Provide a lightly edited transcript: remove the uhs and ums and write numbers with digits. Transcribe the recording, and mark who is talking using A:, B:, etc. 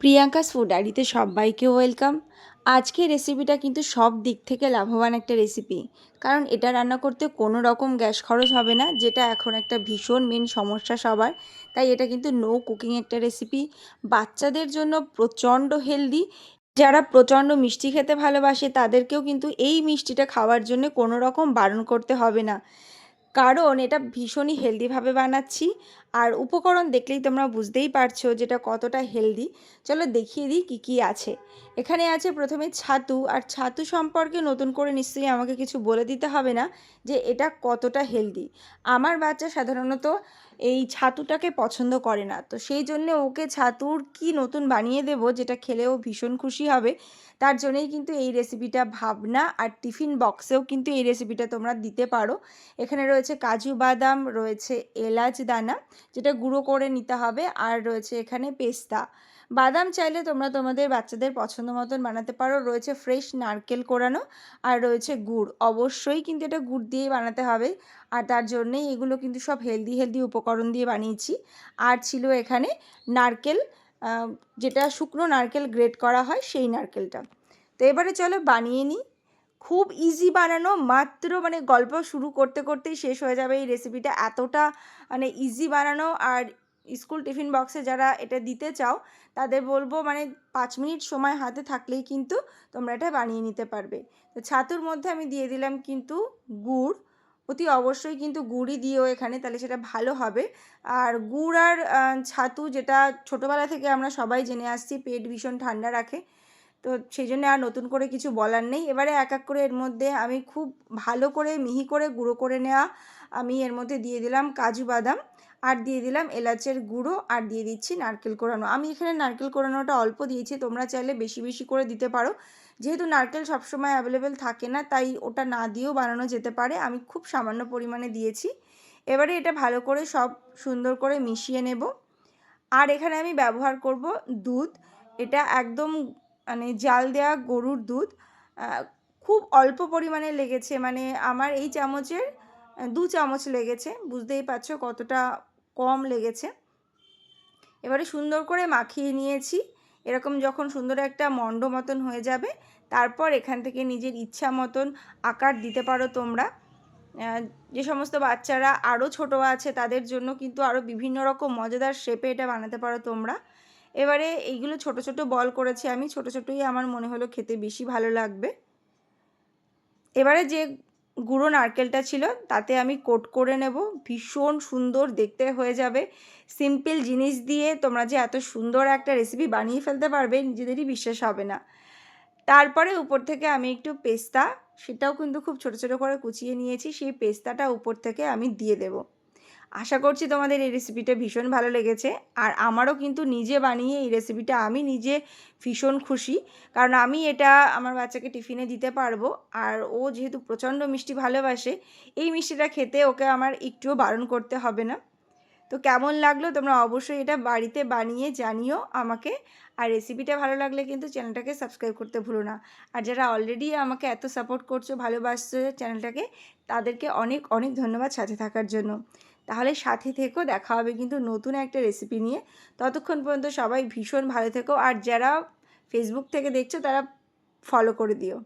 A: Priyanka's food ডায়েরিতে সবাইকে welcome. আজকের রেসিপিটা কিন্তু সব দিক থেকে লাভবান একটা রেসিপি, কারণ এটা রান্না করতে কোনো রকম গ্যাস খরচ হবে না, যেটা এখন একটা ভীষণ মেন সমস্যা সবার। তাই এটা কিন্তু নো কুকিং একটা রেসিপি, বাচ্চাদের জন্য প্রচণ্ড হেলদি। যারা প্রচণ্ড মিষ্টি খেতে ভালোবাসে তাদেরকেও কিন্তু এই মিষ্টিটা খাওয়ার জন্য কোনো রকম বারণ করতে হবে না, কারণ এটা ভীষণই হেলদিভাবে বানাচ্ছি। আর উপকরণ দেখলেই তোমরা বুঝতেই পারছো যেটা কতটা হেলদি। চলো দেখিয়ে দিই কী কী আছে। এখানে আছে প্রথমে ছাতু, আর ছাতু সম্পর্কে নতুন করে নিশ্চয়ই আমাকে কিছু বলে দিতে হবে না যে এটা কতটা হেলদি। আমার বাচ্চা সাধারণত এই ছাতুটাকে পছন্দ করে না, তো সেই জন্যে ওকে ছাতুর কি নতুন বানিয়ে দেবো যেটা খেলেও ভীষণ খুশি হবে। তার জন্যই কিন্তু এই রেসিপিটা ভাবনা, আর টিফিন বক্সেও কিন্তু এই রেসিপিটা তোমরা দিতে পারো। এখানে রয়েছে কাজু বাদাম, রয়েছে এলাচ দানা যেটা গুঁড়ো করে নিতে হবে, আর রয়েছে এখানে পেস্তা। বাদাম চাইলে তোমরা তোমাদের বাচ্চাদের পছন্দ মতন বানাতে পারো। রয়েছে ফ্রেশ নারকেল কোরানো, আর রয়েছে গুড়। অবশ্যই কিন্তু এটা গুড় দিয়েই বানাতে হবে, আর তার জন্যেই এগুলো কিন্তু সব হেলদি হেলদি উপকরণ দিয়ে বানিয়েছি। আর ছিল এখানে নারকেল, যেটা শুকনো নারকেল গ্রেট করা হয় সেই নারকেলটা। তো এবারে চলো বানিয়ে নিই। খুব ইজি বানানো, মাত্র গল্প শুরু করতে করতেই শেষ হয়ে যাবে এই রেসিপিটা, এতটা ইজি বানানো। আর স্কুল টিফিন বক্সে যারা এটা দিতে চাও তাদের বলবো 5 মিনিট সময় হাতে থাকলেই কিন্তু তোমরা এটা বানিয়ে নিতে পারবে। তো ছাতুর মধ্যে আমি দিয়ে দিলাম কিন্তু গুড়। অতি অবশ্যই কিন্তু গুড়ই দিও এখানে, তাহলে সেটা ভালো হবে। আর গুড় আর ছাতু, যেটা ছোটোবেলা থেকে আমরা সবাই জেনে আসছি পেট ভীষণ ঠান্ডা রাখে, তো সেই জন্য আর নতুন করে কিছু বলার নেই। এবারে এক এক করে এর মধ্যে আমি খুব ভালো করে মিহি করে গুঁড়ো করে নেওয়া আমি এর মধ্যে দিয়ে দিলাম কাজু বাদাম, আর দিয়ে দিলাম এলাচের গুঁড়ো, আর দিয়ে দিচ্ছি নারকেল কোরানো। আমি এখানে নারকেল কোরানোটা অল্প দিয়েছি, তোমরা চাইলে বেশি বেশি করে দিতে পারো। যেহেতু নারকেল সবসময় অ্যাভেলেবেল থাকে না, তাই ওটা না দিয়েও বানানো যেতে পারে। আমি খুব সামান্য পরিমাণে দিয়েছি। এবারে এটা ভালো করে সব সুন্দর করে মিশিয়ে নেব। আর এখানে আমি ব্যবহার করব দুধ। এটা একদম জাল দেওয়া গরুর দুধ। খুব অল্প পরিমাণে লেগেছে, আমার এই চামচের 2 চামচ লেগেছে, বুঝতেই পারছো কতটা কম লেগেছে। এবারে সুন্দর করে মাখিয়ে নিয়েছি। এরকম যখন সুন্দর একটা মণ্ড মতন হয়ে যাবে, তারপর এখান থেকে নিজের ইচ্ছা মতন আকার দিতে পারো তোমরা। যে সমস্ত বাচ্চারা আরও ছোটো আছে তাদের জন্য কিন্তু আরও বিভিন্ন রকম মজাদার শেপে এটা বানাতে পারো তোমরা। এবারে এইগুলো ছোট ছোট বল করেছি আমি, ছোট ছোটই আমার মনে হলো খেতে বেশি ভালো লাগবে। এবারে যে গুঁড়ো নারকেলটা ছিল তাতে আমি কোট করে নেব, ভীষণ সুন্দর দেখতে হয়ে যাবে। সিম্পল জিনিস দিয়ে তোমরা যে এত সুন্দর একটা রেসিপি বানিয়ে ফেলতে পারবে নিজেদেরই বিশ্বাস হবে না। তারপরে উপর থেকে আমি একটু পেস্তা, সেটাও কিন্তু খুব ছোট ছোট করে কুচিয়ে নিয়েছি, সেই পেস্তাটা উপর থেকে আমি দিয়ে দেব। আশা করছি তোমাদের এই রেসিপিটা ভীষণ ভালো লেগেছে। আর আমারও কিন্তু নিজে বানিয়ে এই রেসিপিটা আমি নিজে ভীষণ খুশি, কারণ আমি এটা আমার বাচ্চাকে টিফিনে দিতে পারবো। আর ও যেহেতু প্রচণ্ড মিষ্টি ভালোবাসে, এই মিষ্টিটা খেতে ওকে আমার একটুও বারণ করতে হবে না। তো কেমন লাগলো তোমরা অবশ্যই এটা বাড়িতে বানিয়ে জানিও আমাকে। আর রেসিপিটা ভালো লাগলে কিন্তু চ্যানেলটাকে সাবস্ক্রাইব করতে ভুলো না। আর যারা অলরেডি আমাকে এত সাপোর্ট করছো, ভালোবাসছো চ্যানেলটাকে, তাদেরকে অনেক অনেক ধন্যবাদ সাথে থাকার জন্য। তাহলে সাথে থেকো, দেখা হবে কিন্তু নতুন একটা রেসিপি নিয়ে। ততক্ষণ পর্যন্ত সবাই ভীষণ ভালো থেকো, আর যারা ফেসবুক থেকে দেখছো তারা ফলো করে দিও।